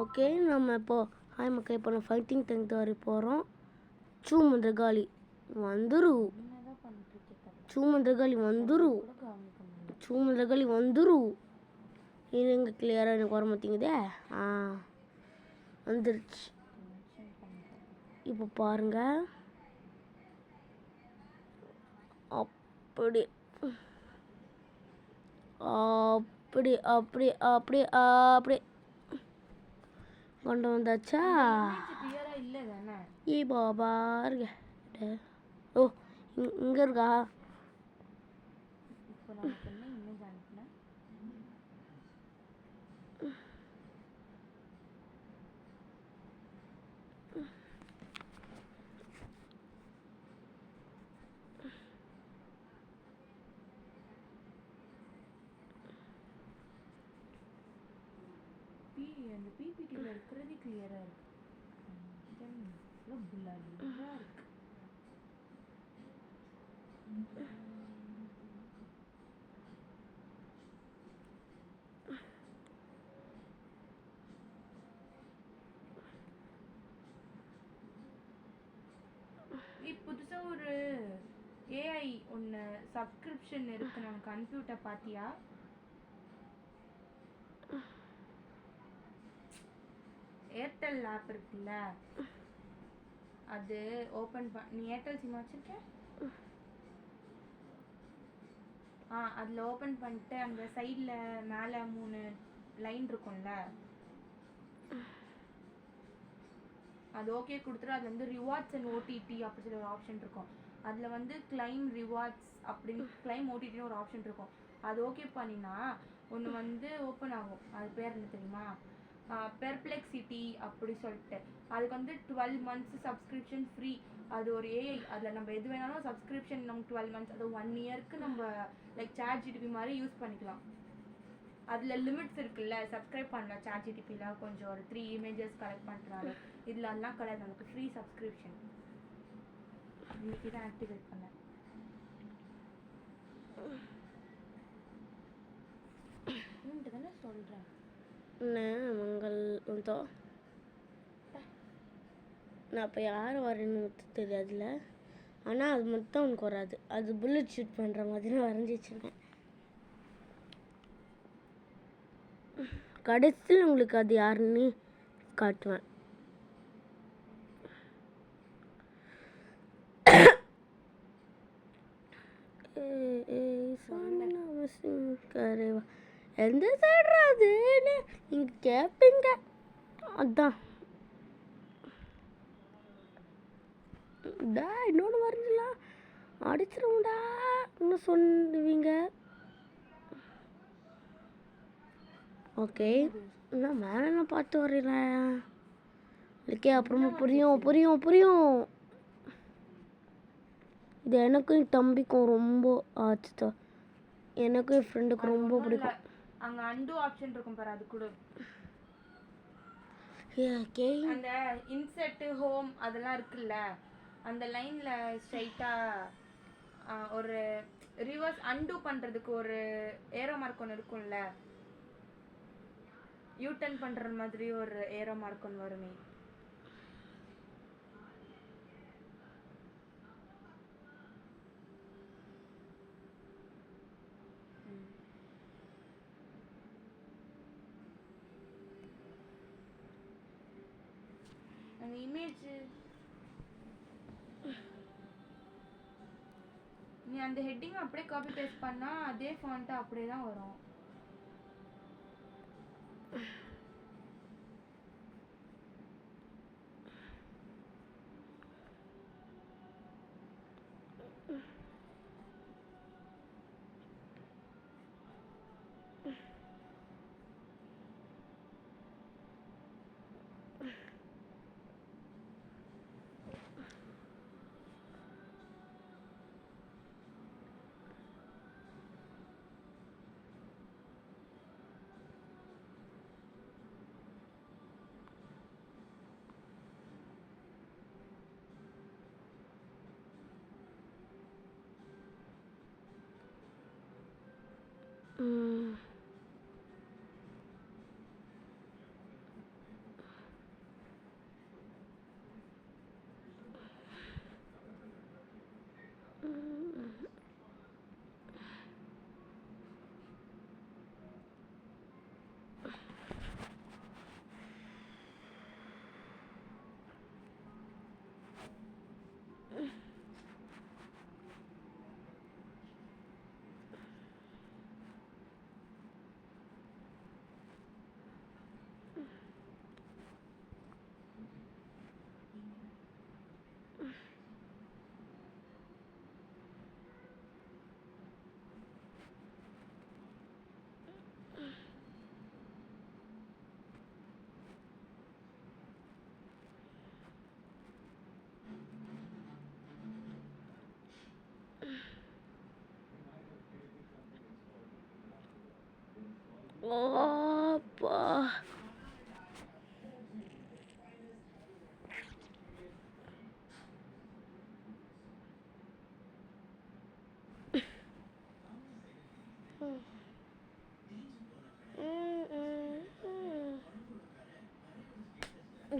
Okay, நம்ம இப்போ நம்ம ஃபைட்டிங் டேங்க் வர போகிறோம். சூமந்திரகாளி வந்துரு, சூமந்திரகாளி வந்துரு, சூமந்திரகாளி வந்துரு. இது எங்கே கிளியராக எனக்கு வர மாட்டேங்குதே. வந்துருச்சு. இப்போ பாருங்க, அப்படி அப்படி அப்படி அப்படி அப்படி கொண்டு வந்தாச்சா? பாபா இருக்க. ஓ, இங்கே இருக்கா? அந்த பிபிடியில் இருக்கிறது கிளியராக இருக்கு. புதுசா ஒரு ஏஐ ஒன்று சப்ஸ்கிரிப்ஷன் இருக்கு, நான் கம்ப்யூட்டர் பார்த்தியா? ஏர்டெல் ஆப் இருக்குல்ல, அது ஓப்பன் நீ ஏர்டெல் சிம் வச்சிருக்க? அதில் ஓப்பன் பண்ணிட்டு அந்த சைடில் மேலே 3 லைன் இருக்கும்ல, அது ஓகே கொடுத்துட்டு அதில் வந்து ரிவார்ட்ஸ் அண்ட் ஓடிடி அப்படி சொல்லி ஒரு ஆப்ஷன் இருக்கும். அதில் வந்து கிளைம் ரிவார்ட்ஸ் அப்படின்னு கிளைம் ஓடிடின்னு ஒரு ஆப்ஷன் இருக்கும். அது ஓகே பண்ணினா ஒன்று வந்து ஓப்பன் ஆகும். அது பேர் என்ன தெரியுமா? பெர்ப்ளெக்சிட்டி அப்படி சொல்லிட்டு. அதுக்கு வந்து 12 months சப்ஸ்கிரிப்ஷன் ஃப்ரீ. அது ஒரு ஏஐ, அதில் நம்ம எது வேணாலும் சப்ஸ்கிரிப்ஷன் நமக்கு 12 months, அது 1 yearக்கு நம்ம லைக் சாட் ஜிடிபி மாதிரி யூஸ் பண்ணிக்கலாம். அதில் லிமிட்ஸ் இருக்குல்ல, சப்ஸ்கிரைப் பண்ணலாம் சாட் ஜிடிபியில் கொஞ்சம் ஒரு 3 images கலெக்ட் பண்ணுறாரு. இதில் எல்லாம் கிடையாது, நமக்கு ஃப்ரீ சப்ஸ்கிரிப்ஷன். இன்னைக்கு தான் ஆக்டிவேட் பண்ணேன். தானே சொல்கிறேன் மங்கள் வந்தோ. நான் இப்போ யார் வரேன்னு தெரியாதுல்ல, ஆனால் அது மட்டும் உனக்கு வராது. அது புல்லட் ஷூட் பண்ணுற மாதிரி வரைஞ்சி வச்சுருக்கேன். கடைசியில் உங்களுக்கு அது யாருன்னு காட்டுவேன். எந்த சைடுறா அதுன்னு நீங்கள் கேட்பீங்க. அதான் டா இன்னொன்று வரைஞ்சலாம் அடிச்சிருவோம்டா இன்னும் சொல்லுவீங்க. ஓகே, நான் மேலே நான் பார்த்து வரைகிறேன். ஓகே, அப்புறமா புரியும் புரியும் புரியும். இது எனக்கும் என் தம்பிக்கும் ரொம்ப ஆச்சு. எனக்கும் என் ஃப்ரெண்டுக்கு ரொம்ப பிடிக்கும். அங்கே அண்டு ஆப்ஷன் இருக்கும் பாரு, அது கூட. ஓகே, அந்த இன்செர்ட் ஹோம் அதெல்லாம் இருக்குல்ல, அந்த லைனில் ஸ்ட்ரைட்டாக ஒரு ரிவர்ஸ் அண்டு பண்ணுறதுக்கு ஒரு ஏரோ மார்க் ஒன்று இருக்கும்ல, யூடர்ன் பண்ணுற மாதிரி ஒரு ஏரோ மார்க் ஒன்று வருமே. அந்த இமேஜ் நீ அந்த ஹெட்டிங் அப்படியே காப்பி பேஸ்ட் பண்ணா அதே ஃபாண்ட் அப்படியே தான் வரும். ஓப்பா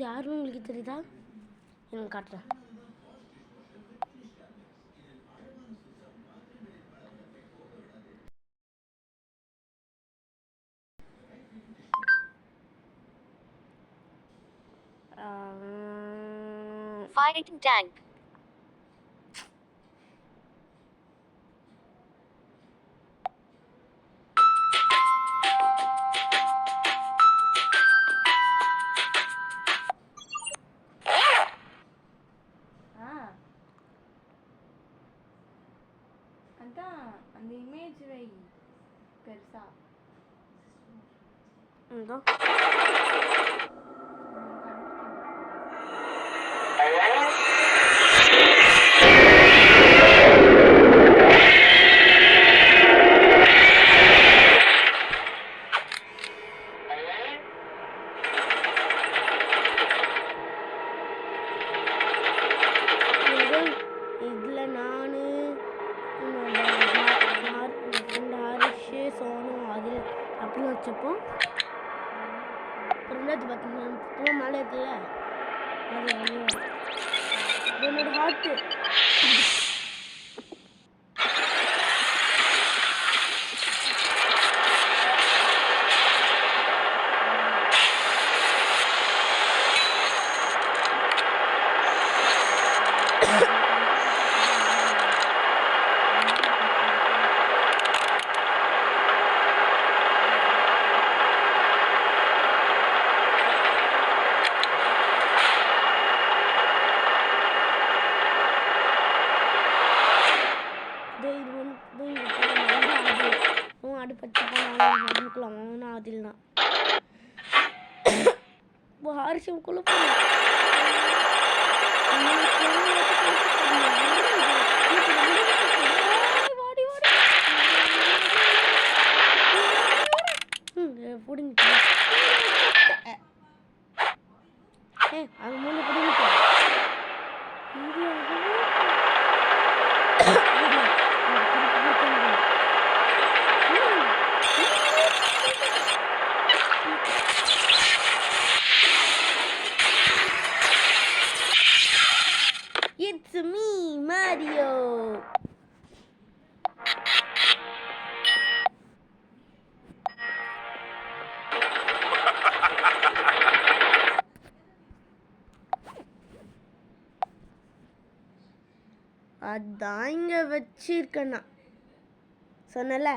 யாருன்னு உங்களுக்கு தெரியுதா? எனக்கு காட்டுறேன். Fighting tank. அதான் அந்த இமேஜ் வை பெருசா. இதோ இதுல நானு ஹாரிஷு சோனு அதில் அப்படின்னு வச்சப்போம். ரெண்டாயிரத்தி 10 மேலே இருக்குல்ல அது என்னோட ஹார்ட்டு. அதில்தான் ஹாரிஷுக்குள்ள பிடிங்கிட்டு அது மூணு பிடிங்கிட்டு It's me, Mario. அதான் இங்க வச்சிருக்கேன் நான் சொன்னல.